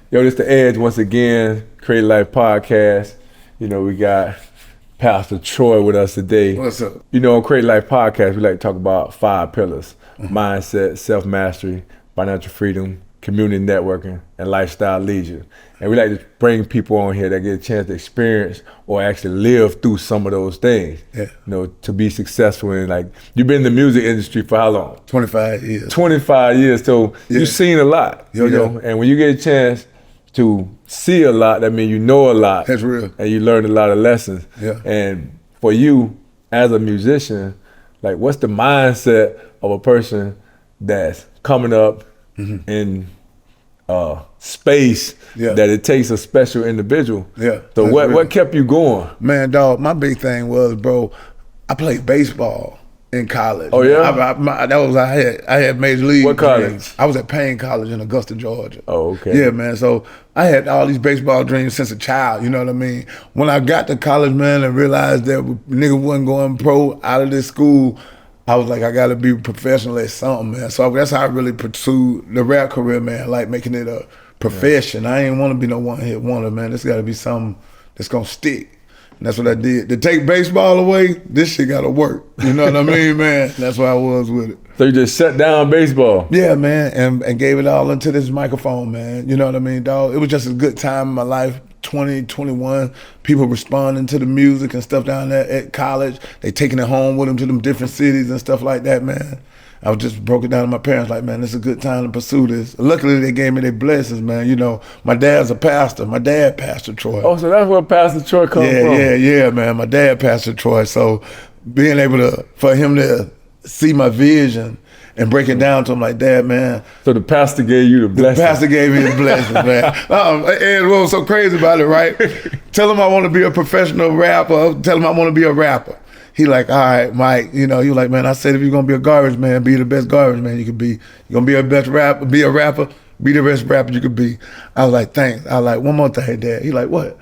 Yo, this the Edge once again, Creative Life Podcast. You know, we got Pastor Troy with us today. What's up? You know, on Creative Life Podcast, we like to talk about 5 pillars: mindset, self-mastery, financial freedom, community networking, and lifestyle leisure. And we like to bring people on here that get a chance to experience or actually live through some of those things. Yeah. You know, to be successful in, like, you've been in the music industry for how long? 25 years. 25 years, so you've seen a lot, you know? And when you get a chance to see a lot, that means you know a lot. That's real. And you learn a lot of lessons. Yeah. And for you, as a musician, like, what's the mindset of a person that's coming up in space that it takes a special individual? Yeah. So what kept you going? Man, dog, my big thing was, bro, I played baseball in college. Oh, yeah? I had major league. What college? I was at Payne College in Augusta, Georgia. Oh, okay. Yeah, man. So I had all these baseball dreams since a child, you know what I mean? When I got to college, man, and realized that nigga wasn't going pro out of this school, I was like, I gotta be professional at something, man. So that's how I really pursued the rap career, man, like making it a profession. I ain't wanna be no one-hit wonder, man. This gotta be something that's gonna stick. And that's what I did. To take baseball away, this shit gotta work. You know what I mean, man? That's why I was with it. So you just shut down baseball? Yeah, man, and gave it all into this microphone, man. You know what I mean, dog? It was just a good time in my life. 2021, people responding to the music and stuff down there at college. They taking it home with them to them different cities and stuff like that, man. I was just broke it down to my parents, like, man, this is a good time to pursue this. Luckily, they gave me their blessings, man. You know, my dad's a pastor. My dad, Pastor Troy. Oh, so that's where Pastor Troy comes from? Yeah, man. My dad, Pastor Troy. So being able for him to see my vision and break it down to him like, Dad, man. So the pastor gave you the blessing? The pastor gave me the blessing, man. And what was so crazy about it, right? Tell him I want to be a professional rapper. Tell him I want to be a rapper. He like, all right, Mike. You know, he was like, man, I said if you're going to be a garbage man, be the best garbage man you could be. You're going to be a best rapper, be a rapper, be the best rapper you could be. I was like, thanks. I was like, one more thing, Dad. He like, what?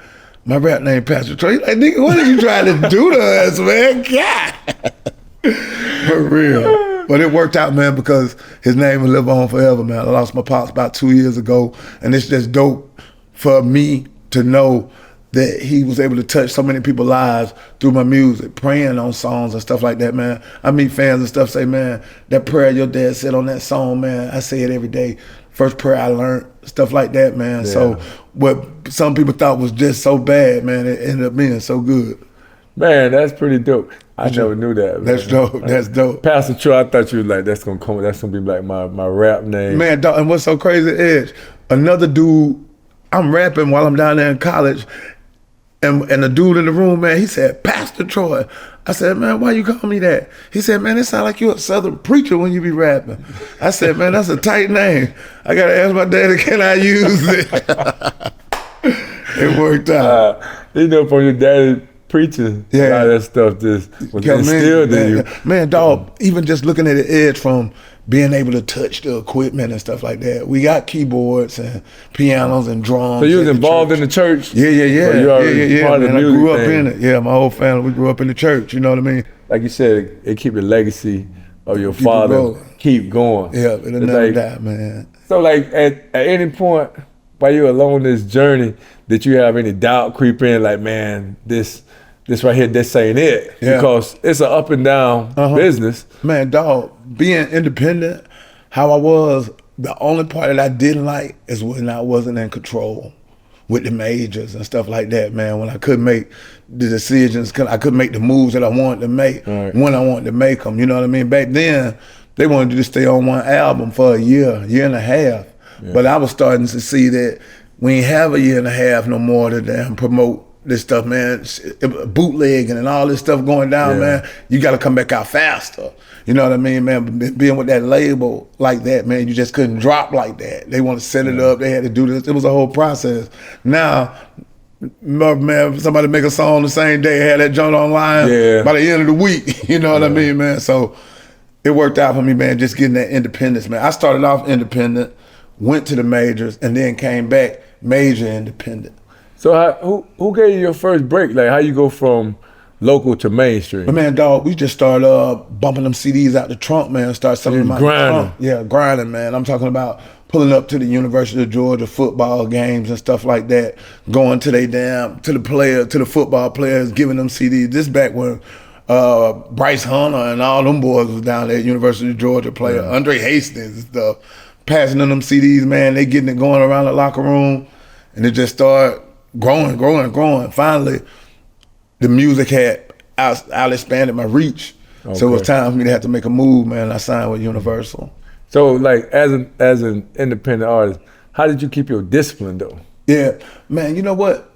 My rap name Pastor Troy. He like, nigga, what are you trying to do to us, man? God. For real. But it worked out, man, because his name will live on forever, man. I lost my pops about 2 years ago, and it's just dope for me to know that he was able to touch so many people's lives through my music, praying on songs and stuff like that, man. I meet fans and stuff say, man, that prayer your dad said on that song, man, I say it every day. First prayer I learned, stuff like that, man. Yeah. So what some people thought was just so bad, man, it ended up being so good. Man, that's pretty dope. I never knew that, man. That's dope. That's dope. Pastor Troy, I thought you was like, that's gonna be like my rap name. Man, dog, and what's so crazy is another dude, I'm rapping while I'm down there in college, and the dude in the room, man, he said, Pastor Troy. I said, man, why you call me that? He said, man, it sound like you're a Southern preacher when you be rapping. I said, man, that's a tight name. I gotta ask my daddy, can I use it? It worked out. You know, from your daddy preaching, a lot of that stuff just was instilled in you. Man, dog, even just looking at the Edge from being able to touch the equipment and stuff like that. We got keyboards and pianos and drums. So you was involved in the church? Yeah. Part of the I grew up thing. in it. Yeah, my whole family, we grew up in the church, you know what I mean? Like you said, it keep the legacy of your father keep going. Yeah, it'll never die, man. So like at any point while you're along this journey, did you have any doubt creep in, like, man, this right here, this ain't it? Yeah. Because it's an up and down business. Man, dog, being independent, how I was, the only part that I didn't like is when I wasn't in control with the majors and stuff like that, man. When I couldn't make the decisions, I couldn't make the moves that I wanted to make when I wanted to make them, you know what I mean? Back then, they wanted you to stay on one album for a year and a half. Yeah. But I was starting to see that we ain't have a year and a half no more to damn promote this stuff, man, bootlegging and all this stuff going down, man. You got to come back out faster. You know what I mean, man? Being with that label like that, man, you just couldn't drop like that. They want to set it up. They had to do this. It was a whole process. Now, man, somebody make a song the same day, had that joint online by the end of the week. You know what I mean, man? So it worked out for me, man, just getting that independence, man. I started off independent, went to the majors, and then came back major independent. So who gave you your first break? Like, how you go from local to mainstream? But man, dog, we just started bumping them CDs out the trunk, man. Start selling them out the trunk. Yeah, grinding, man. I'm talking about pulling up to the University of Georgia football games and stuff like that, going to the football players, giving them CDs. This back when Bryce Hunter and all them boys was down there at University of Georgia playing, Andre Hastings and stuff, passing them CDs, man. They getting it going around the locker room, and it just started growing. Finally, the music had out expanded my reach. Okay. So it was time for me to have to make a move, man. I signed with Universal. So, like, as an independent artist, how did you keep your discipline, though? Yeah, man, you know what?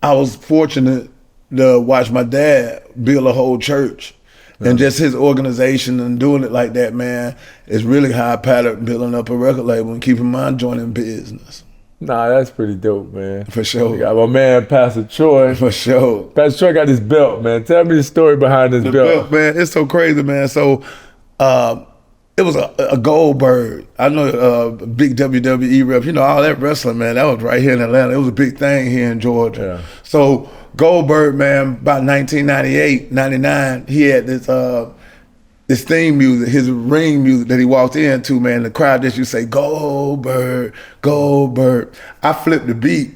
I was fortunate to watch my dad build a whole church. And just his organization and doing it like that, man, is really how I patterned building up a record label and keeping my joint business. Nah, that's pretty dope, man. For sure. You got my man, Pastor Troy. For sure. Pastor Troy got this belt, man. Tell me the story behind this belt. Man. It's so crazy, man. So, it was a Goldberg. I know a big WWE rep. You know, all that wrestling, man, that was right here in Atlanta. It was a big thing here in Georgia. Yeah. So Goldberg, man, about 1998, 99, he had this theme music, his ring music that he walked into, man. The crowd just used to say, Goldberg, Goldberg. I flipped the beat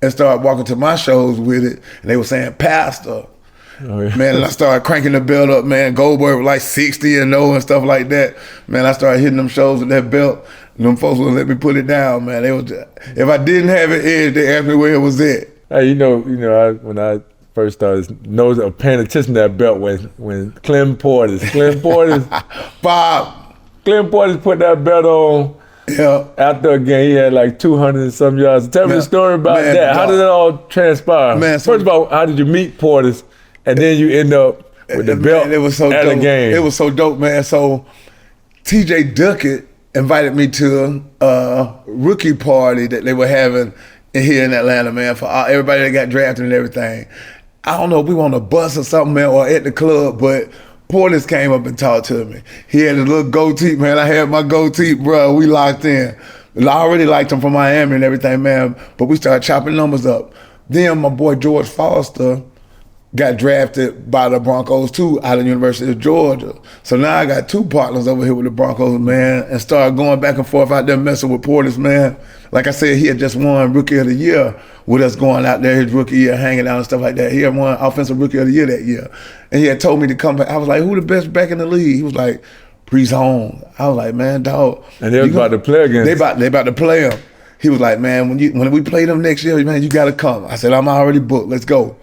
and started walking to my shows with it, and they were saying, Pastor. Oh, yeah. Man, and I started cranking the belt up, man. Goldberg was like 60-0 and stuff like that. Man, I started hitting them shows with that belt, and them folks wouldn't let me put it down, man. They was if I didn't have an edge, they asked me where it was at. Hey, when I first started paying attention to that belt when Clem Portis Bob. Clem Portis put that belt on. Yeah. After a game, he had like 200 and some yards. Tell me the story about that. How did it all transpire? Man, first of all, how did you meet Portis? And then you end up with the belt it was so at dope. A game. It was so dope, man. So TJ Duckett invited me to a rookie party that they were having here in Atlanta, man, for everybody that got drafted and everything. I don't know if we were on a bus or something, man, or at the club, but Portis came up and talked to me. He had a little goatee, man. I had my goatee, bro. We locked in. I already liked him from Miami and everything, man, but we started chopping numbers up. Then my boy George Foster got drafted by the Broncos too, out of the University of Georgia. So now I got two partners over here with the Broncos, man, and started going back and forth out there messing with Portis, man. Like I said, he had just won Rookie of the Year with us going out there his rookie year, hanging out and stuff like that. He had won Offensive Rookie of the Year that year. And he had told me to come back. I was like, who the best back in the league? He was like, Brees Home. I was like, man, dog. And they was about to play against. They about to play him. He was like, man, when we play them next year, man, you got to come. I said, I'm already booked. Let's go.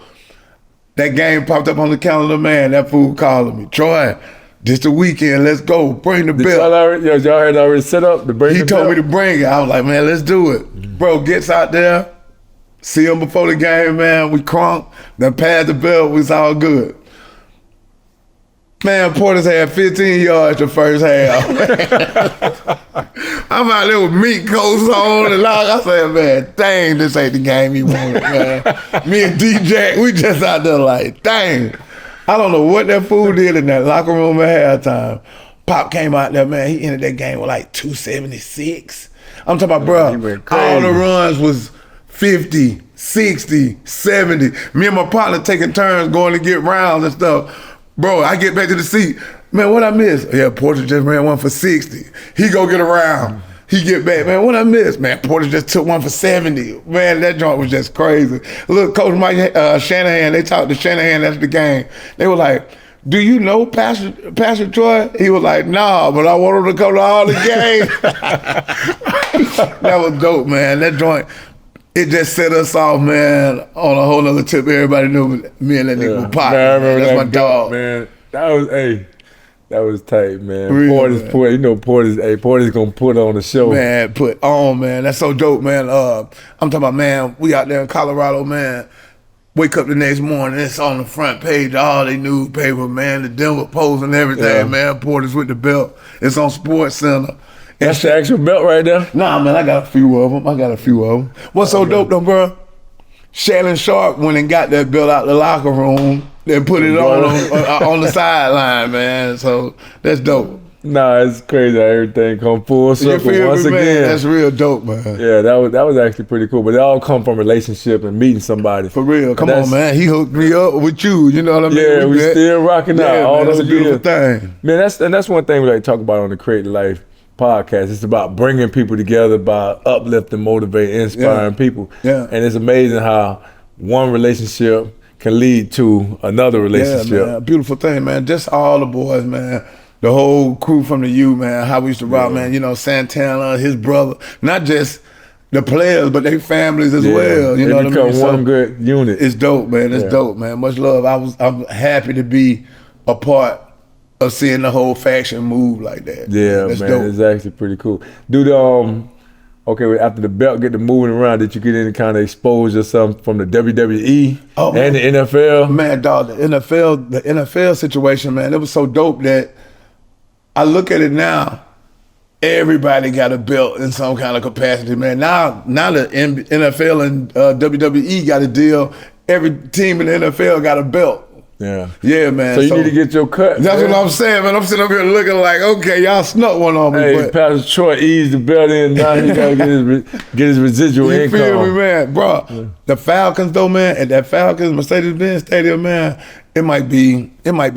That game popped up on the calendar, man. That fool calling me, Troy, this the weekend, let's go, bring the belt. Y'all had already set up to bring the belt? He told me to bring it. I was like, man, let's do it. Bro gets out there, see him before the game, man. We crunk, then passed the belt, was all good. Man, Portis had 15 yards the first half. I'm out there with meat coats on and all. I said, man, dang, this ain't the game he wanted, man. Me and DJ, we just out there like, dang. I don't know what that fool did in that locker room at halftime. Pop came out there, man. He ended that game with like 276. I'm talking about, bro, all the runs was 50, 60, 70. Me and my partner taking turns going to get rounds and stuff. Bro, I get back to the seat. Man, what I miss? Yeah, Portis just ran one for 60. He go get around. He get back. Man, what I miss? Man, Portis just took one for 70. Man, that joint was just crazy. Look, Coach Mike Shanahan, they talked to Shanahan after the game. They were like, do you know Pastor Troy? He was like, nah, but I want him to come to all the games. That was dope, man. That joint, it just set us off, man, on a whole nother tip. Everybody knew me and that nigga were popping. That's my dog. Man, that was tight, man. Portis gonna put on the show. Man, put on, man. That's so dope, man. I'm talking about, man, we out there in Colorado, man. Wake up the next morning, it's on the front page, all they newspaper, man, the Denver Post and everything, man. Portis with the belt. It's on Sports Center. That's the actual belt right there? Nah, man, I got a few of them. What's so dope though, bro? Shannon Sharp went and got that belt out the locker room and put it on the sideline, man. So that's dope. Nah, it's crazy how everything come full circle once again. That's real dope, man. Yeah, that was actually pretty cool. But it all come from relationship and meeting somebody. For real. Come on, man. He hooked me up with you. You know what I mean? Yeah, we still rocking out. All that's a beautiful thing. Man, that's one thing we like to talk about on the Creative Life. podcast. It's about bringing people together, about uplifting, motivating, inspiring people. Yeah. And it's amazing how one relationship can lead to another relationship. Yeah, man. Beautiful thing, man. Just all the boys, man. The whole crew from the U, man. How we used to rock, man. You know, Santana, his brother. Not just the players, but their families as well. You know what I mean? Become one good unit. It's dope, man. It's dope, man. Much love. I'm happy to be a part of seeing the whole faction move like that. Yeah, That's man. dope. It's actually pretty cool. Dude, okay, after the belt get to moving around, did you get any kind of exposure or something from the WWE and the NFL? Man, dog, the NFL situation, man, it was so dope that I look at it now, everybody got a belt in some kind of capacity, man. Now the NFL and WWE got a deal. Every team in the NFL got a belt. Yeah, man. So you need to get your cut. That's man. what I'm saying, man. I'm sitting up here looking like, okay, y'all snuck one on me. Hey, Pastor Troy eased the belt in. Now he gotta get his residual income. You feel me, man? Bro, the Falcons, though, man, at that Falcons Mercedes-Benz Stadium, man, it might be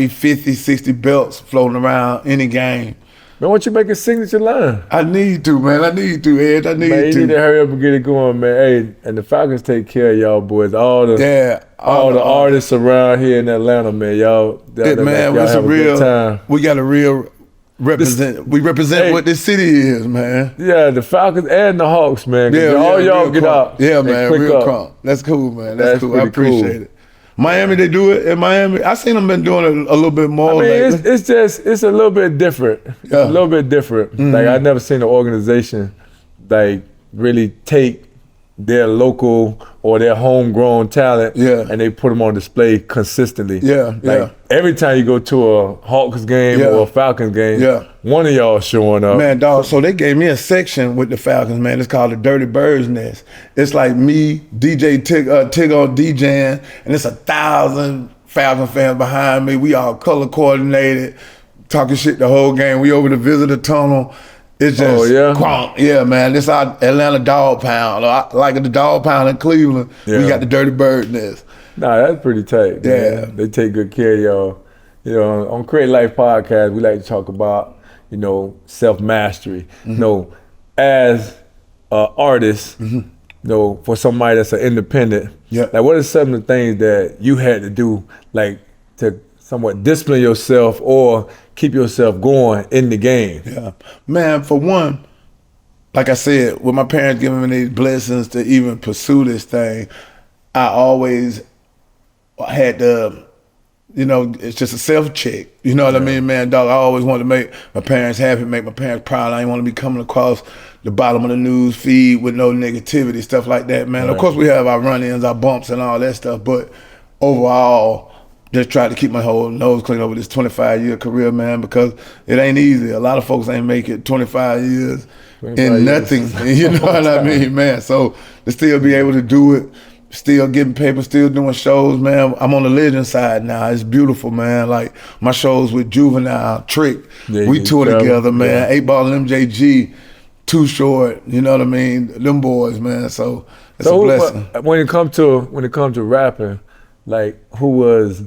50, 60 belts floating around any game. Man, why don't you make a signature line? I need to, man. I need to, Ed. I need man, you to. need to hurry up and get it going, man. Hey, and the Falcons take care of y'all boys. All the artists around here in Atlanta, man. Y'all man, y'all have a good time. We got a real represent. We represent what this city is, man. Yeah, the Falcons and the Hawks, man. All y'all get out. Yeah, man. Real up. crunk. That's cool, man. That's cool. I appreciate it. Miami, Yeah. they do it in Miami. I seen them been doing it a little bit more. I mean, it's a little bit different. Yeah. A little bit different. Mm-hmm. Like I never seen an organization like really take their local or their homegrown talent and they put them on display consistently. Like every time you go to a Hawks game or a Falcons game, one of y'all showing up. Man, dog, so they gave me a section with the Falcons, man. It's called the Dirty Bird's Nest. It's like me, DJ Tig on DJing, and it's 1,000 Falcon fans behind me. We all color coordinated, talking shit the whole game. We over the visitor tunnel. It's just crunk. Yeah, man. This our Atlanta Dog Pound. Like the Dog Pound in Cleveland, we got the Dirty Bird Nest. Nah, that's pretty tight. Man. Yeah. They take good care of y'all. You know, on Create Life Podcast, we like to talk about, you know, self-mastery. You know, as an artist, you know, for somebody that's an independent, like what are some of the things that you had to do, like to somewhat discipline yourself or keep yourself going in the game? Yeah, man, for one, like I said, with my parents giving me these blessings to even pursue this thing, I always had to, you know, it's just a self-check. You know what I mean, man, dog? I always wanted to make my parents happy, make my parents proud. I didn't want to be coming across the bottom of the news feed with no negativity, stuff like that, man. Of course, we have our run-ins, our bumps and all that stuff, but overall, just try to keep my whole nose clean over this 25-year career, man, because it ain't easy. A lot of folks ain't make it 25 years in nothing. You know what I mean, man? So to still be able to do it, still getting paper, still doing shows, man. I'm on the legend side now. It's beautiful, man. Like my shows with Juvenile, Trick, we tour together, man. 8 Ball and MJG, Too Short. You know what I mean? Them boys, man. So it's a blessing. When it comes to rapping, like who was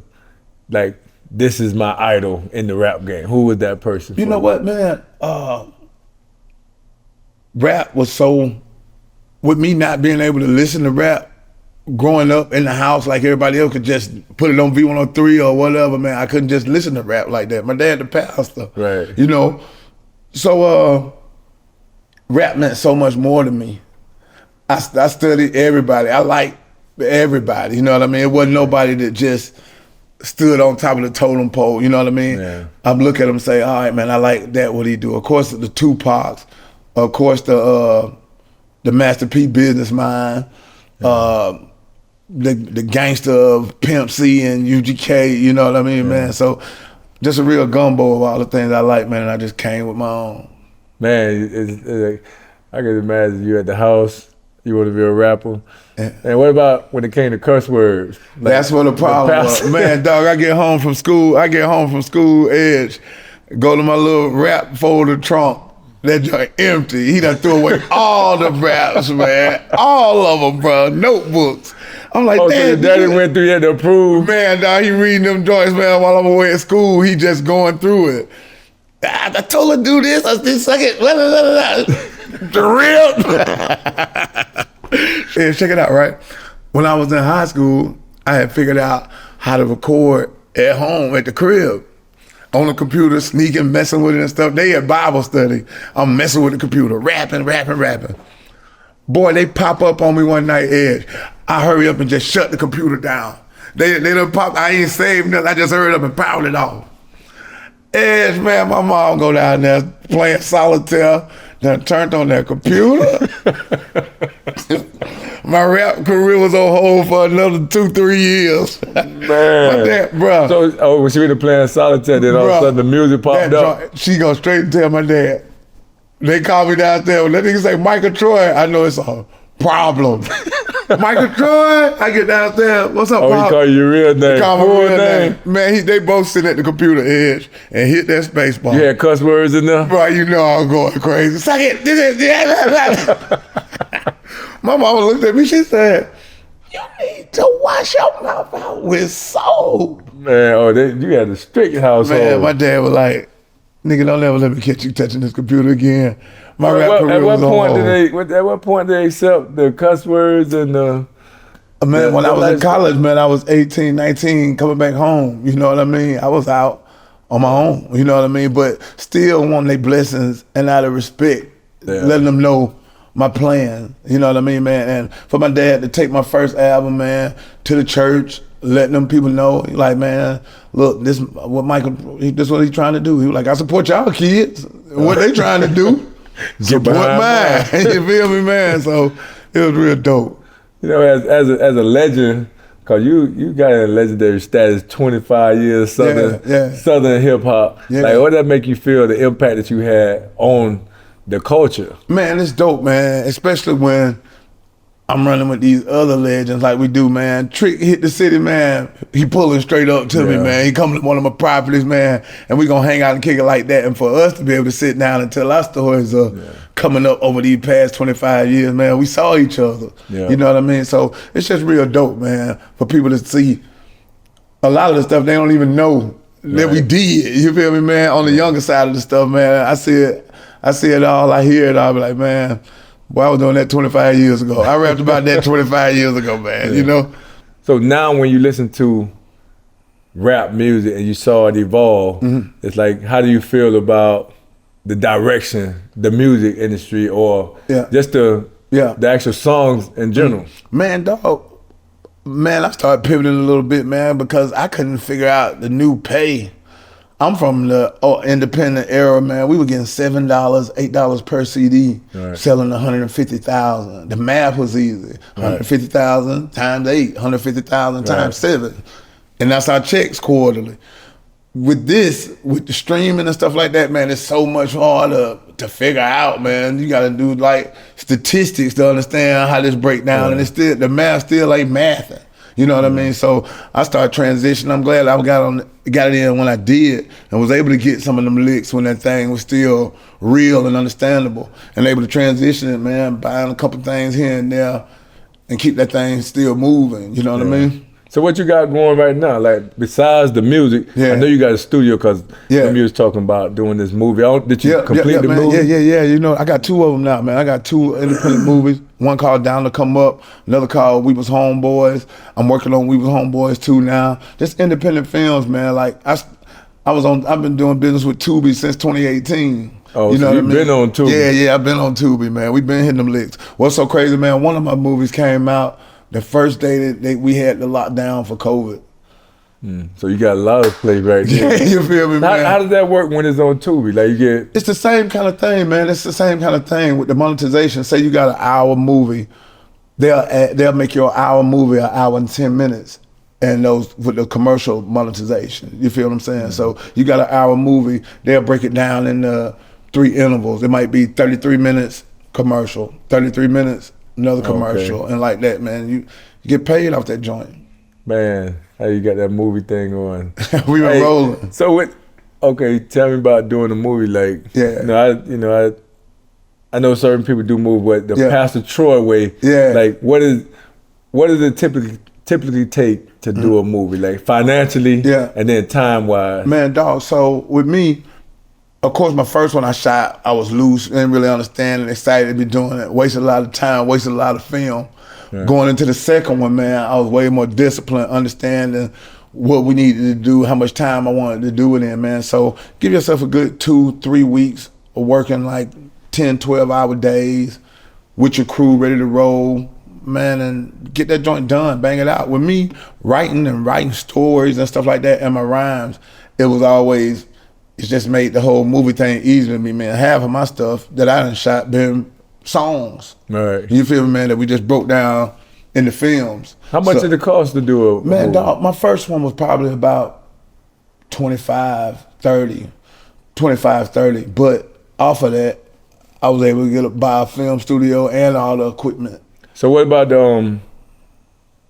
like, this is my idol in the rap game? Who was that person? You know what, man? Rap was so, with me not being able to listen to rap, growing up in the house like everybody else could just put it on V103 or whatever, man, I couldn't just listen to rap like that. My dad the pastor, right? You know? So rap meant so much more to me. I studied everybody. I liked everybody, you know what I mean? It wasn't nobody that just stood on top of the totem pole, you know what I mean? Yeah. I'm looking at him and say, all right, man, I like that, what he do. Of course, the Tupacs, of course, the Master P Business Mind, the gangster of Pimp C and UGK, you know what I mean, man? So just a real gumbo of all the things I like, man, and I just came with my own. Man, I can imagine you at the house, you want to be a rapper. And what about when it came to curse words? Like, that's what the problem was. Man, dog, I get home from school, Edge, go to my little rap folder trunk, that joint empty. He done threw away all the raps, man. All of them, bro. Notebooks. I'm like, so your daddy went through, he had to approve? Man, dog, he reading them joints, man, while I'm away at school. He just going through it. I told her to do this. I did second. The real. Yeah, check it out, right? When I was in high school, I had figured out how to record at home at the crib. On the computer, sneaking, messing with it and stuff. They had Bible study. I'm messing with the computer, rapping. Boy, they pop up on me one night, Edge. I hurry up and just shut the computer down. They done pop, I ain't saved nothing. I just hurried up and powered it off. Edge, man, my mom go down there playing solitaire, then turned on that computer. My rap career was on hold for another 2-3 years. Man. Dad, bro. So, when she was playing solitaire, then all of a sudden the music popped up. She go straight and tell my dad. They call me downstairs. That nigga say, Michael Troy. I know it's a problem. Michael Troy. I get downstairs. What's up, Pop? He call you your real name. They call my real name. Man, they both sit at the computer Edge and hit that space bar. You had cuss words in there? Bro, you know I was going crazy. Suck it. My mama looked at me. She said, you need to wash your mouth out with soap. Man, you had a strict household. Man, my dad was like, nigga, don't ever let me catch you touching this computer again. My rap career was on hold. At what point did they accept the cuss words and the... Man, when I was in college, man, I was 18, 19, coming back home. You know what I mean? I was out on my own. You know what I mean? But still wanting their blessings and out of respect, letting them know my plan. You know what I mean, man? And for my dad to take my first album, man, to the church, letting them people know, like, man, look, this what he's trying to do. He was like, I support y'all kids. What they trying to do, support mine. You feel me, man? So it was real dope. You know, as a legend, cause you got a legendary status, 25 years Southern hip hop. Yeah. Like, what did that make you feel? The impact that you had on the culture? Man, it's dope, man. Especially when I'm running with these other legends like we do, man. Trick hit the city, man. He pulling straight up to me, man. He coming to one of my properties, man, and we gonna hang out and kick it like that. And for us to be able to sit down and tell our stories coming up over these past 25 years, man, we saw each other. Yeah. You know what I mean? So it's just real dope, man, for people to see a lot of the stuff they don't even know that we did. You feel me, man? On the younger side of the stuff, man, I see it all, I hear it all, I be like, man, boy, I was doing that 25 years ago. I rapped about that 25 years ago, man, you know? So now when you listen to rap music and you saw it evolve, it's like, how do you feel about the direction, the music industry, or just the actual songs in general? Man, dog, I started pivoting a little bit, man, because I couldn't figure out the new pay. I'm from the independent era, man. We were getting $7, $8 per CD, selling 150,000. The math was easy. 150,000 times 8, 150,000 times 7. And that's our checks quarterly. With the streaming and stuff like that, man, it's so much harder to figure out, man. You gotta do like statistics to understand how this break down. And the math still ain't mathing. You know what I mean? So I started transitioning. I'm glad I got it in when I did and was able to get some of them licks when that thing was still real and understandable, and able to transition it, man, buying a couple things here and there and keep that thing still moving. You know what I mean? So what you got going right now? Like, besides the music, I know you got a studio because you was talking about doing this movie. Did you complete the movie? Yeah. You know, I got 2 of them now, man. I got 2 independent movies. One called Down to Come Up, another called We Was Homeboys. I'm working on We Was Homeboys 2 now. Just independent films, man. Like, I've been doing business with Tubi since 2018. Oh, you know you've been on Tubi. Yeah, I've been on Tubi, man. We've been hitting them licks. What's so crazy, man, one of my movies came out the first day that we had the lockdown for COVID. So you got a lot of play right there. You feel me, man? How does that work when it's on Tubi? Like It's the same kind of thing, man. It's the same kind of thing with the monetization. Say you got an hour movie, they'll make your hour movie an hour and 10 minutes, and those with the commercial monetization. You feel what I'm saying? So you got an hour movie, they'll break it down into 3 intervals. It might be 33 minutes commercial, 33 minutes another commercial, and like that, man. You get paid off that joint. Man, how you got that movie thing on? We been rolling. So tell me about doing a movie. Like, I know certain people do movies, but the Pastor Troy way. Yeah. Like, what does it typically take to do a movie? Like, financially, and then time wise. Man, dog. So with me, Of course, my first one I shot, I was loose, didn't really understand and excited to be doing it. Wasted a lot of time, wasted a lot of film. Yeah. Going into the second one, man, I was way more disciplined, understanding what we needed to do, how much time I wanted to do it in, man. So give yourself a good 2-3 weeks of working like 10, 12-hour days with your crew ready to roll, man, and get that joint done, bang it out. With me, writing stories and stuff like that and my rhymes, it was always, it's just made the whole movie thing easy to me, man. Half of my stuff that I done shot been songs. Right. You feel me, man, that we just broke down in the films. How much did it cost to do it? Man, dog, my first one was probably about 25, 30. But off of that, I was able to buy a film studio and all the equipment. So what about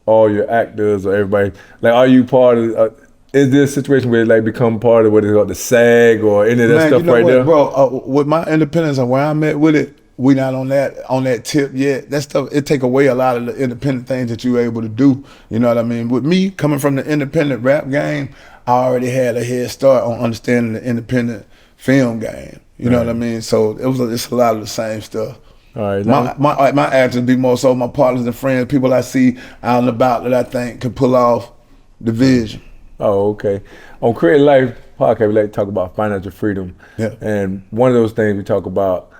all your actors or everybody? Like, are you part of? Is this a situation where like become part of what is called the SAG or any of that stuff right there? Bro, with my independence and where I'm at with it, we not on that tip yet. That stuff, it take away a lot of the independent things that you're able to do. You know what I mean? With me coming from the independent rap game, I already had a head start on understanding the independent film game. You know what I mean? So it's a lot of the same stuff. All right. My actors be more so my partners and friends, people I see out and about that I think could pull off the vision. Oh, okay. On Creative Life podcast, we like to talk about financial freedom. Yeah. And one of those things we talk about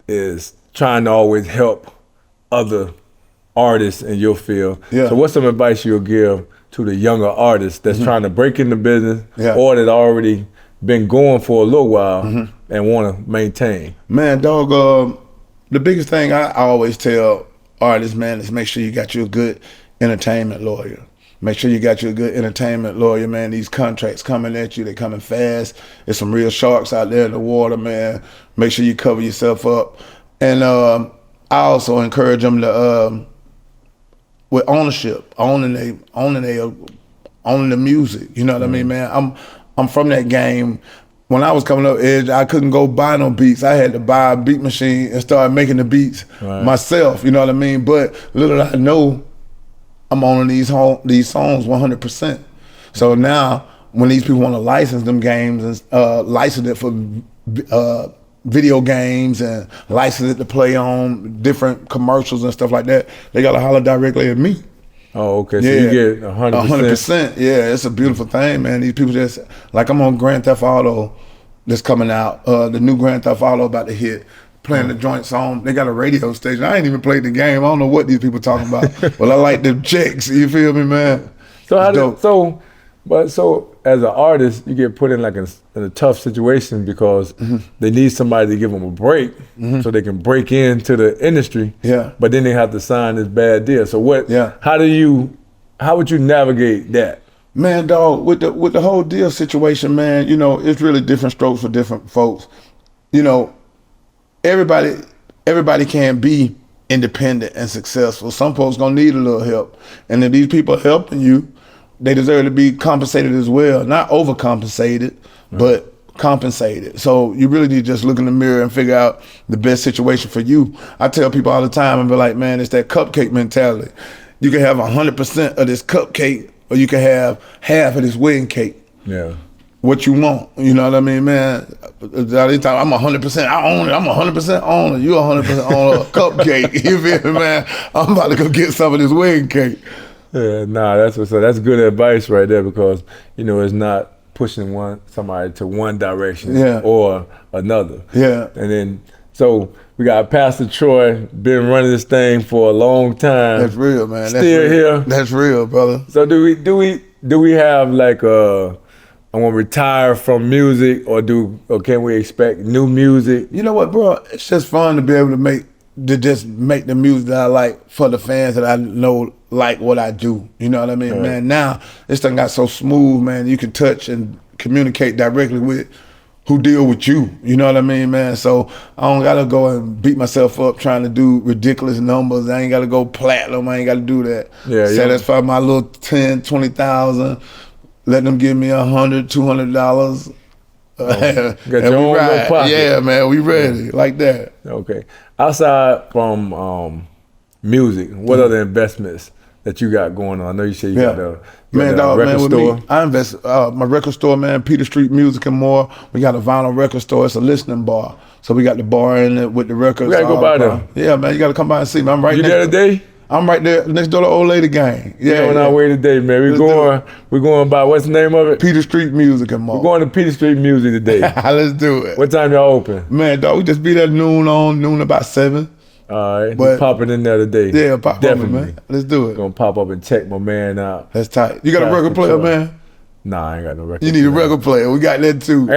is trying to always help other artists in your field. Yeah. So what's some advice you'll give to the younger artists that's trying to break into business or that already been going for a little while and want to maintain? Man, dog, the biggest thing I always tell artists, man, is make sure you got you a good entertainment lawyer. Make sure you got you a good entertainment lawyer, man. These contracts coming at you, they coming fast. There's some real sharks out there in the water, man. Make sure you cover yourself up. And I also encourage them to, with ownership, owning the music. You know what I mean, man? I'm from that game. When I was coming up, Edge, I couldn't go buy no beats. I had to buy a beat machine and start making the beats myself. You know what I mean? But little did I know, I'm owning these songs 100%. So now, when these people want to license them games and license it for video games and license it to play on different commercials and stuff like that, they got to holler directly at me. Oh, okay. So you get 100%. 100%. Yeah, it's a beautiful thing, man. These people just, like I'm on Grand Theft Auto that's coming out, the new Grand Theft Auto about to hit, playing the joint song. They got a radio station. I ain't even played the game. I don't know what these people talking about. But I like the checks. You feel me, man? So as an artist, you get put in like in a tough situation because they need somebody to give them a break so they can break into the industry. Yeah. But then they have to sign this bad deal. So what? Yeah. How would you navigate that? Man, dog, with the whole deal situation, man, you know, it's really different strokes for different folks. You know, everybody can't be independent and successful. Some folks gonna need a little help. And if these people are helping you, they deserve to be compensated as well. Not overcompensated, but compensated. So you really need to just look in the mirror and figure out the best situation for you. I tell people all the time, and be like, man, it's that cupcake mentality. You can have 100% of this cupcake, or you can have half of this wedding cake. Yeah. What you want, you know what I mean, man? I'm 100%, I own it. I'm 100% owner. You 100% owner of a cupcake. You feel me, man? I'm about to go get some of this wedding cake. Yeah, that's good advice right there, because you know it's not pushing somebody to one direction or another. Yeah. And then so we got Pastor Troy, been running this thing for a long time. That's real, man. Still here. That's real, brother. So do we have like I want to retire from music, or can we expect new music? You know what, bro? It's just fun to be able to make the music that I like for the fans that I know like what I do. You know what I mean, right. Man? Now this thing got so smooth, man. You can touch and communicate directly with who deal with you. You know what I mean, man? So I don't gotta go and beat myself up trying to do ridiculous numbers. I ain't gotta go platinum. I ain't gotta do that. Satisfy my little 10, 20,000. Let them give me $100, $200. Got your own little pocket. Yeah, man, we ready like that. Okay. Outside from music, what other investments that you got going on? I know you said you Yeah. got a Man, record with store. me, I invest my record store, man, Peter Street Music and more. We got a vinyl record store. It's a listening bar. So we got the bar in it with the records. We gotta go by there. Yeah, man, you gotta come by and see me. I'm right You next there today? I'm right there next door to Old Lady Gang. Yeah, We on our way today, man. We're going by, what's the name of it? Peter Street Music and more. We're going to Peter Street Music today. Let's do it. What time y'all open? Man, dog, we just be there noon about 7. All right, But- we popping in there today. Yeah, pop Definitely. on, man. Let's do it. Gonna pop up and check my man out. That's tight. You got a Pass record the player, truck. man? Nah, I ain't got no record. You need a player. record player. We got that too.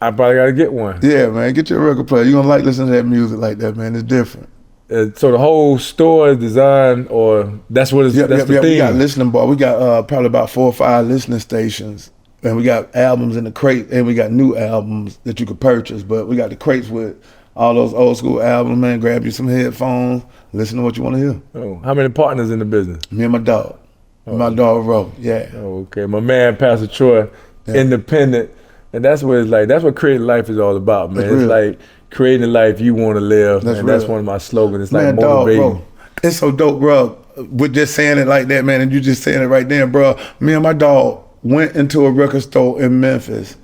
I probably gotta get one. Yeah, man, get your record player. You gonna like listening to that music like that, man. It's different. So the whole store is designed, or that's what it's, that's the theme. We got listening bar. We got probably about 4 or 5 listening stations. And we got albums in the crate, and we got new albums that you could purchase. But we got the crates with all those old school albums, man. Grab you some headphones, listen to what you want to hear. Oh, how many partners in the business? Me and my dog. My dog, Ro. Yeah. Oh, okay. My man, Pastor Troy, independent. And that's what it's like. That's what creating life is all about, man. That's It's real. like creating the life you want to live. That's and that's real. one of my slogans. It's Man, like dog, motivating. bro. It's so dope, bro. With just saying it like that, man, and you just saying it right there, bro. Me and my dog went into a record store in Memphis,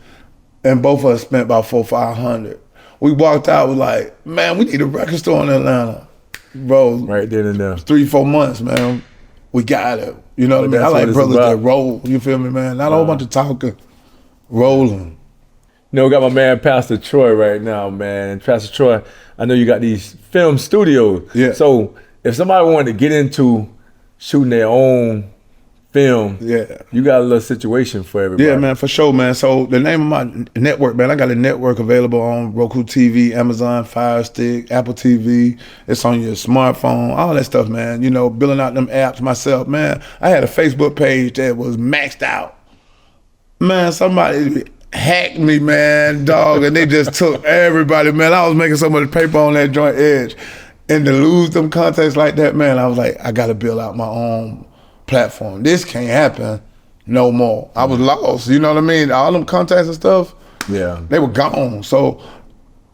and both of us spent about $400-500. We walked out, was like, man, we need a record store in Atlanta, bro. Right then and there. 3-4 months, man. We got it. You know what I mean? I That's what like it's brothers that about. roll. You feel me, man? Not a whole bunch of talking, rolling. You know, we got my man Pastor Troy right now, man. And Pastor Troy, I know you got these film studios. Yeah. So if somebody wanted to get into shooting their own film, Yeah. you got a little situation for everybody. Yeah, man, for sure, man. So the name of my network, man, I got a network available on Roku TV, Amazon Fire Stick, Apple TV. It's on your smartphone, all that stuff, man. You know, building out them apps myself, man. I had a Facebook page that was maxed out. Man, somebody hacked me, man, dog, and they just took everybody, man. I was making so much paper on that joint edge. And to lose them contacts like that, man, I was like, I got to build out my own platform. This can't happen no more. I was lost, you know what I mean? All them contacts and stuff, Yeah. they were gone. So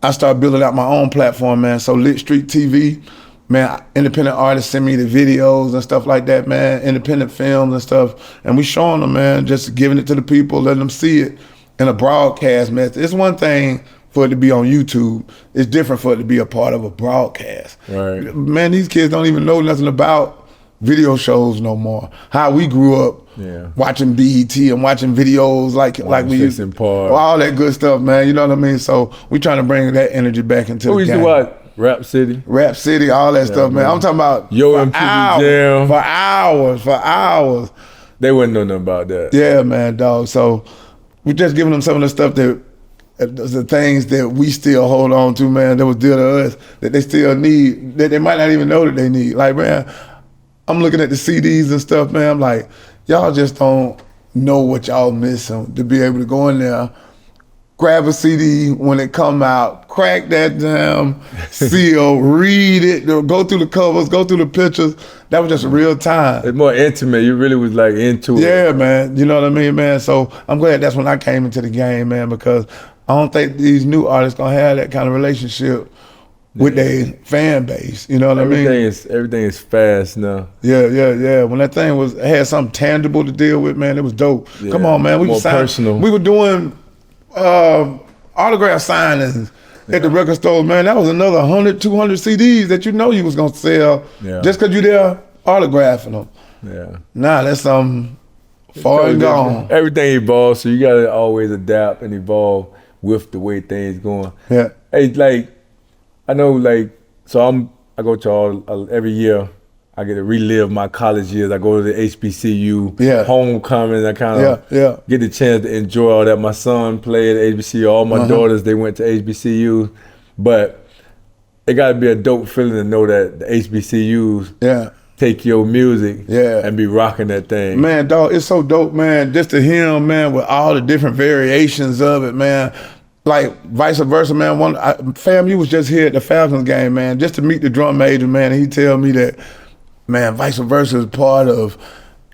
I started building out my own platform, man. So Lit Street TV, man, independent artists send me the videos and stuff like that, man, independent films and stuff. And we showing them, man, just giving it to the people, letting them see it in a broadcast method. It's one thing for it to be on YouTube. It's different for it to be a part of a broadcast. Right. Man, these kids don't even know nothing about video shows no more. How we grew up watching BET and watching videos like we used to, Park. all that good stuff, man. You know what I mean? So we trying to bring that energy back into Who the used game. to watch Rap City? Rap City, all that stuff, man. I'm talking about Yo for MTV hours, Jam. for hours. They wouldn't know nothing about that. Yeah, man, dog. So we just giving them some of the stuff that the things that we still hold on to, man, that was dear to us, that they still need, that they might not even know that they need. Like, man, I'm looking at the CDs and stuff, man. I'm like, y'all just don't know what y'all missing to be able to go in there, grab a CD when it come out, crack that damn seal, read it, go through the covers, go through the pictures. That was just real time. It's more intimate. You really was like into it. Yeah, man. You know what I mean, man? So I'm glad that's when I came into the game, man, because I don't think these new artists gonna have that kind of relationship with their fan base. You know what I mean? Everything is fast now. Yeah. When that thing had something tangible to deal with, man, it was dope. Yeah. Come on, man. We More were signing, personal. we were doing autograph signings at the record store, man. That was another 100, 200 CDs that you know you was gonna sell just because you there autographing them. Yeah. Nah, that's something far and gone. Everything evolves, so you gotta always adapt and evolve with the way things going. Yeah. Hey, like, I know, like, so I go to every year. I get to relive my college years. I go to the HBCU, homecoming. I kind of get the chance to enjoy all that. My son played at HBCU. All my daughters, they went to HBCU. But it got to be a dope feeling to know that the HBCUs take your music and be rocking that thing. Man, dog, it's so dope, man. Just to hear him, man, with all the different variations of it, man. Like, vice versa, man. Fam, you was just here at the Falcons game, man, just to meet the drum major, man, and he tell me that, man, vice versa is part of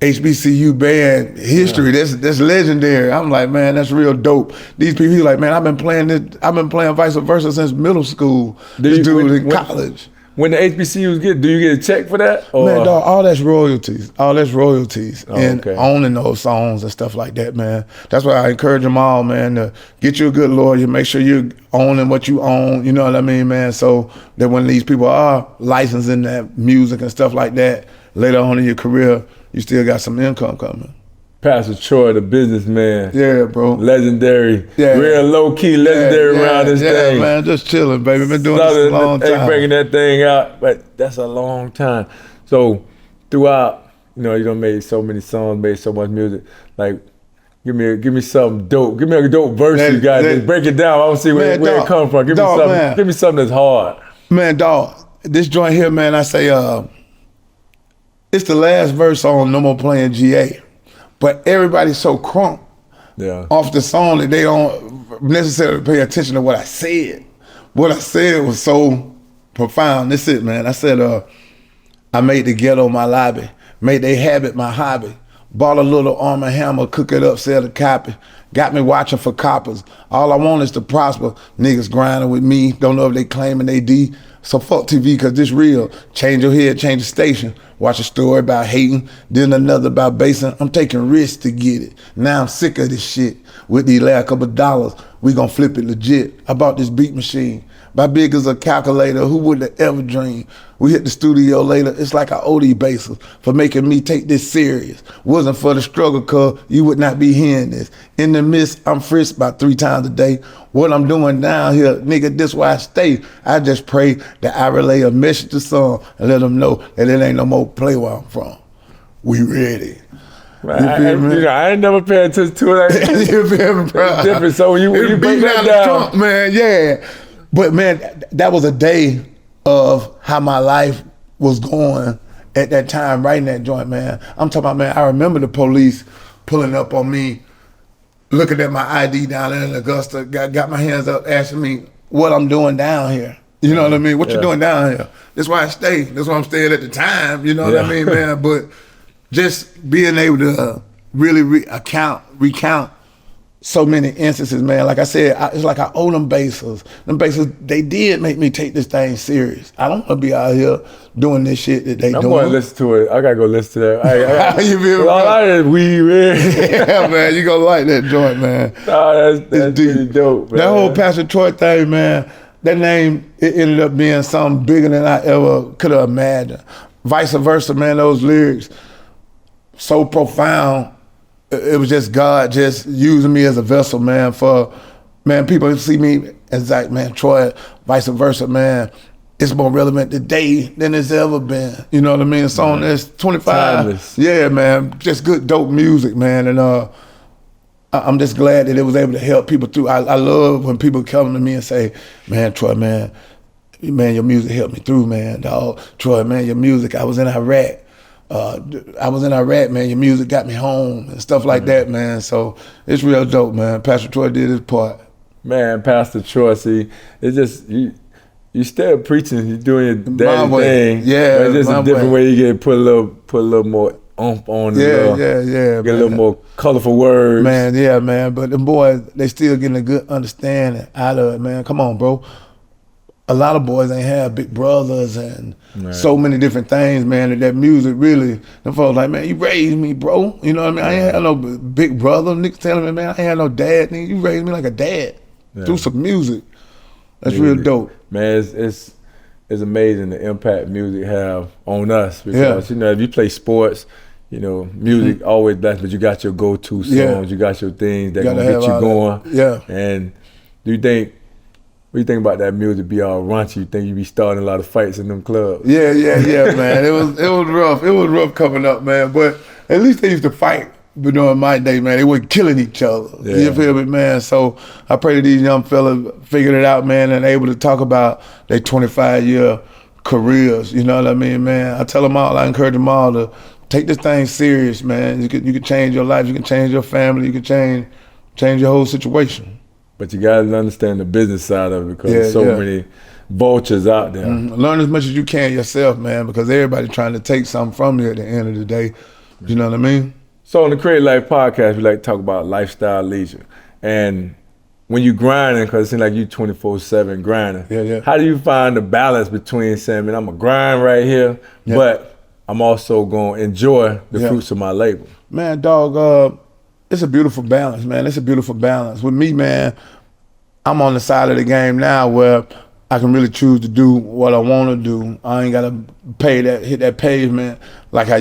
HBCU band history. That's legendary. I'm like, man, that's real dope. These people, he's like, man, I've been playing vice versa since middle school. This dude in college. when the HBCUs do you get a check for that? Or? Man, dog, all that's royalties. And okay. owning those songs and stuff like that, man. That's why I encourage them all, man, to get you a good lawyer, make sure you're owning what you own, you know what I mean, man? So that when these people are licensing that music and stuff like that, later on in your career, you still got some income coming. Pastor Troy, the businessman. Yeah, bro. Legendary. Yeah. Real low-key legendary around this thing. Yeah, man, just chilling, baby. Been doing this a long time. Bringing that thing out, but that's a long time. So throughout, you done made so many songs, made so much music. Like, give me something dope. Give me a dope verse, you guys. Just break it down. I want to see where it comes from. Give me something that's hard. Man, dog, this joint here, man, I say, it's the last verse on No More Playing GA. But everybody's so crunk off the song that they don't necessarily pay attention to what I said. What I said was so profound. This is it, man. I said, I made the ghetto my lobby, made they habit my hobby. Bought a little Arm & Hammer, cook it up, sell the copy. Got me watching for coppers. All I want is to prosper. Niggas grinding with me, don't know if they claiming they D. So fuck TV, cause this real. Change your head, change the station. Watch a story about hating, then another about basing. I'm taking risks to get it. Now I'm sick of this shit. With these last couple dollars, we gon' flip it legit. I bought this beat machine. By big as a calculator, who would have ever dreamed? We hit the studio later, it's like I owe these bases for making me take this serious. Wasn't for the struggle, cuz you would not be hearing this. In the midst, I'm frisked about 3 times a day. What I'm doing down here, nigga, this why I stay. I just pray that I relay a message to some and let them know that it ain't no more play where I'm from. We ready. I ain't never paid attention to it. You feel me, bro? It's different. So when you break that down, trunk, man, yeah. But man, that was a day of how my life was going at that time, writing that joint, man. I'm talking about, man, I remember the police pulling up on me, looking at my ID down there in Augusta, got my hands up, asking me what I'm doing down here. You know what I mean? What you doing down here? That's why I stay. That's why I'm staying at the time. You know what I mean, man? But just being able to really recount so many instances, man. Like I said, it's like I owe them bases. Them bases, they did make me take this thing serious. I don't want to be out here doing this shit that they doing. I'm going to listen to it. I got to go listen to that. You feel me? All I heard is weed, man. Yeah, man. You going to like that joint, man. Oh, that's pretty dope, man. That whole Pastor Troy thing, man, that name, it ended up being something bigger than I ever could have imagined. Vice versa, man, those lyrics, so profound. It was just God just using me as a vessel, man, for, man, people see me as like, man, Troy, vice versa, man, it's more relevant today than it's ever been. You know what I mean? A song that's 25. Timeless. Yeah, man, just good, dope music, man. And I'm just glad that it was able to help people through. I love when people come to me and say, man, Troy, man, your music helped me through, man, dog. Troy, man, your music, I was in Iraq. Man, your music got me home and stuff like that, man. So it's real dope, man. Pastor Troy did his part. Man, Pastor Troy, see, it's just, you still preaching, you're doing your daddy thing. Yeah, but it's just a different way you get put a little more oomph on it. Yeah. Get a little more colorful words. Man, yeah, man. But the boys, they still getting a good understanding out of it, man. Come on, bro. A lot of boys ain't have big brothers and so many different things, man. That music really, them folks like, man, you raised me, bro. You know what I mean? I ain't had no big brother. Niggas telling me, man, I ain't had no dad. Nigga, you raised me like a dad through some music. That's real dope. Man, it's amazing the impact music have on us because, if you play sports, music always blessed, but you got your go-to songs, you got your things that gonna get you going. Yeah. And what do you think about that music be all raunchy? You think you be starting a lot of fights in them clubs? Yeah, man. It was rough. It was rough coming up, man. But at least they used to fight. But during my day, man, they weren't killing each other. Yeah. You feel me, man? So I pray that these young fellas figured it out, man, and able to talk about their 25-year careers. You know what I mean, man? I tell them all, I encourage them all to take this thing serious, man. You can change your life, you can change your family, you can change your whole situation. But you gotta understand the business side of it because there's so many vultures out there. Learn as much as you can yourself, man, because everybody trying to take something from you at the end of the day. You know what I mean? So on the Creative Life Podcast, we like to talk about lifestyle leisure. And when you grinding, because it seems like you 24/7 grinding. Yeah. How do you find the balance between saying, man, I'm gonna grind right here, but I'm also gonna enjoy the fruits of my labor? Man, dog, it's a beautiful balance, man. It's a beautiful balance. With me, man, I'm on the side of the game now where I can really choose to do what I want to do. I ain't gotta hit that pavement like I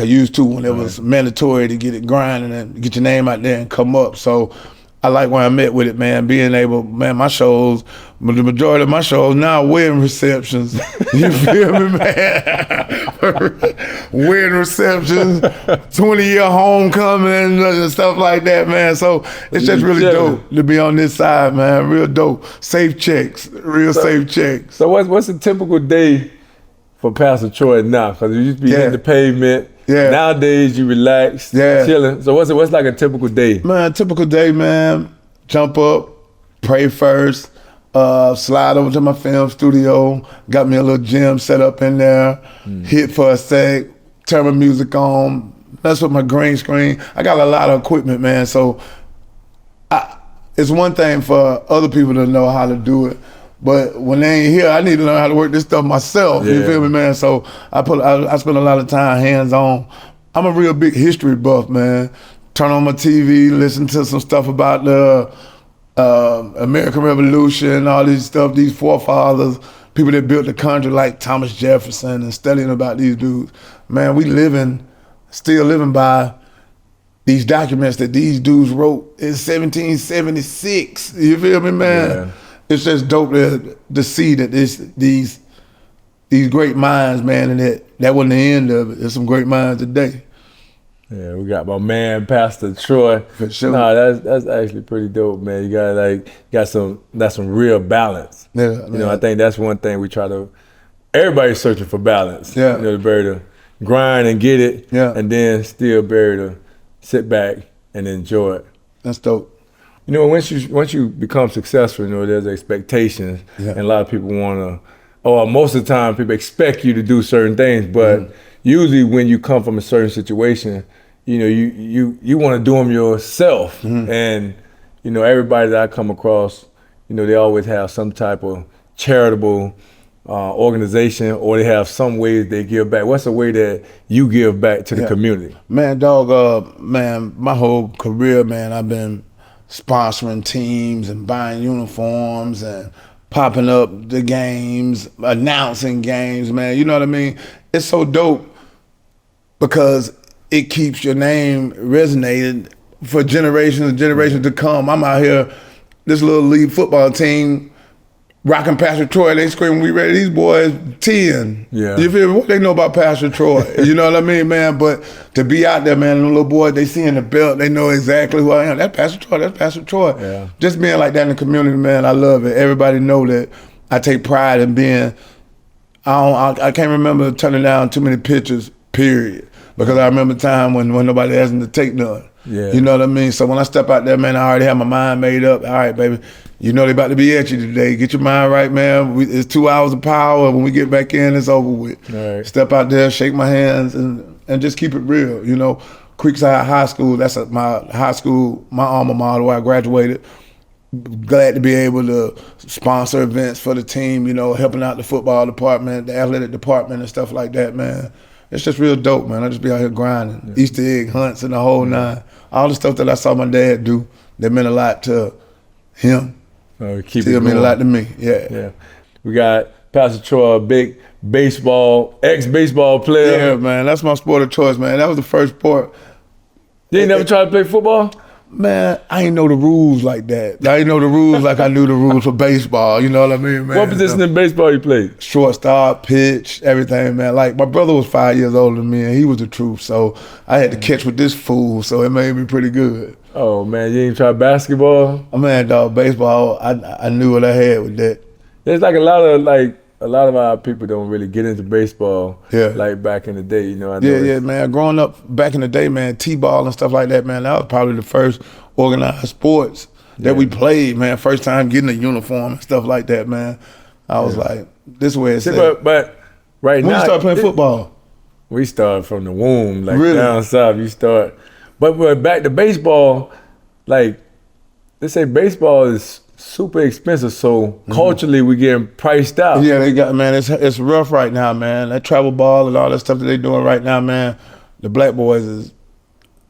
used to when it was mandatory to get it grinding and get your name out there and come up. So I like where I'm at with it, man. Being able, man, my shows, the majority of my shows now are wedding receptions. You feel me, man? Wedding receptions, 20-year homecoming and stuff like that, man. So it's just really dope to be on this side, man. Real dope. Safe checks, safe checks. So what's a typical day for Pastor Troy now? Because you used to be hitting the pavement. Yeah. Nowadays you relax, chilling. So what's like a typical day? Man, typical day, man. Jump up, pray first, slide over to my film studio, got me a little gym set up in there, hit for a sec, turn my music on, mess with my green screen. I got a lot of equipment, man. So it's one thing for other people to know how to do it, but when they ain't here, I need to learn how to work this stuff myself. You feel me, man? So I spend a lot of time hands-on. I'm a real big history buff, man. Turn on my TV, listen to some stuff about the American Revolution, all these stuff, these forefathers, people that built the country like Thomas Jefferson, and studying about these dudes. Man, we still living by these documents that these dudes wrote in 1776. You feel me, man? Yeah. It's just dope to see that these great minds, man, and that wasn't the end of it. There's some great minds today. Yeah, we got my man Pastor Troy. For sure. No, that's actually pretty dope, man. You got some real balance. Yeah, you know, I think that's one thing we try to. Everybody's searching for balance. Yeah, you know, to be able to grind and get it. Yeah, and then still be able to sit back and enjoy it. That's dope. You know, once you become successful, you know, there's expectations, and a lot of people most of the time people expect you to do certain things, but usually when you come from a certain situation, you know, you want to do them yourself, and you know, everybody that I come across, you know, they always have some type of charitable organization, or they have some ways they give back. What's the way that you give back to the community? Man, dog, man, my whole career, man, I've been sponsoring teams and buying uniforms and popping up the games, announcing games, man. You know what I mean? It's so dope because it keeps your name resonated for generations and generations to come. I'm out here, this little league football team, rocking Pastor Troy. They screaming, "We ready?" These boys 10. Yeah. You feel me? What they know about Pastor Troy? You know what I mean, man? But to be out there, man, the little boys, they seeing the belt, they know exactly who I am. That's Pastor Troy. That's Pastor Troy. Yeah. Just being like that in the community, man, I love it. Everybody know that I take pride in being. I can't remember turning down too many pictures, period, because I remember a time when nobody asked me to take none. Yeah. You know what I mean? So when I step out there, man, I already have my mind made up. All right, baby, you know they about to be at you today. Get your mind right, man. It's 2 hours of power. When we get back in, it's over with. All right. Step out there, shake my hands, and just keep it real. You know, Creekside High School, that's my high school, my alma mater where I graduated. Glad to be able to sponsor events for the team, you know, helping out the football department, the athletic department and stuff like that, man. It's just real dope, man. I just be out here grinding. Yeah. Easter egg hunts and the whole nine. All the stuff that I saw my dad do that meant a lot to him. Still mean a lot to me. Yeah. We got Pastor Troy, a big ex-baseball player. Yeah, man. That's my sport of choice, man. That was the first sport. You ain't never tried to play football? Man, I ain't know the rules like that. I ain't know the rules like I knew the rules for baseball. You know what I mean, man? What position in baseball you played? Shortstop, pitch, everything, man. Like, my brother was 5 years older than me, and he was the truth. So I had to catch with this fool, so it made me pretty good. Oh, man, you ain't tried basketball? Oh, man, dog, baseball, I knew what I had with that. There's like a lot of our people don't really get into baseball like back in the day, you know. Yeah, man. Growing up back in the day, man, T-ball and stuff like that, man, that was probably the first organized sports that we played, man. First time getting a uniform and stuff like that, man. I was like, this is where it's at. But right now. When you start playing football? We started from the womb, like really? Down south, you start. But back to baseball, like, they say baseball is super expensive, so culturally we getting priced out. Yeah, they got, man, it's rough right now, man. That travel ball and all that stuff that they doing right now, man. The black boys is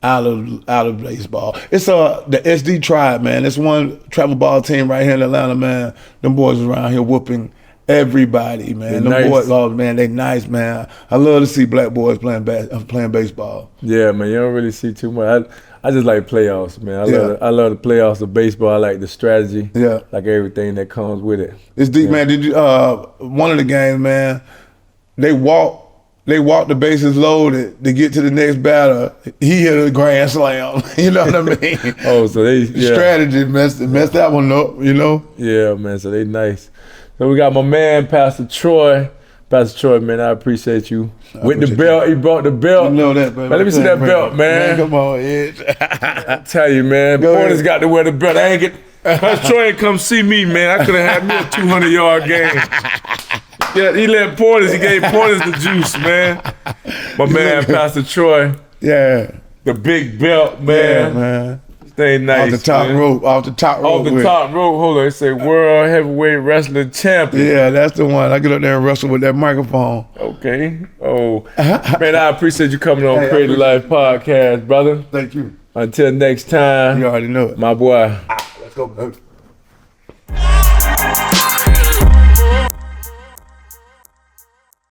out of baseball. It's the SD Tribe, man. It's one travel ball team right here in Atlanta, man. Them boys around here whooping everybody, man. Them nice. boys, oh man, they nice, man. I love to see black boys playing baseball. Yeah, man, you don't really see too much. I just like playoffs, man. I love the playoffs of baseball. I like the strategy. Yeah. Like everything that comes with it. It's deep, man. Did you one of the games, man, they walked the bases loaded to get to the next batter. He hit a grand slam. You know what I mean? Oh, so they strategy messed that one up, you know? Yeah, man. So they nice. So we got my man, Pastor Troy. Pastor Troy, man, I appreciate you. With the belt, he brought the belt. You know that, baby. Man, let me see that belt, man. Come on, Edge. I tell you, man, Porter's got to wear the belt. I ain't get. Pastor Troy ain't come see me, man. I could have had me a 200-yard game. Yeah, he let Porter's. He gave Porter's the juice, man. My man, Pastor Troy. Yeah. The big belt, man. Yeah, man. Stay nice. Off the top rope. Off the top rope. Hold on. It say World Heavyweight Wrestling Champion. Yeah, that's the one. I get up there and wrestle with that microphone. Okay. Oh, man, I appreciate you coming on Creative Life Podcast, brother. Thank you. Until next time. You already know it. My boy. Let's go.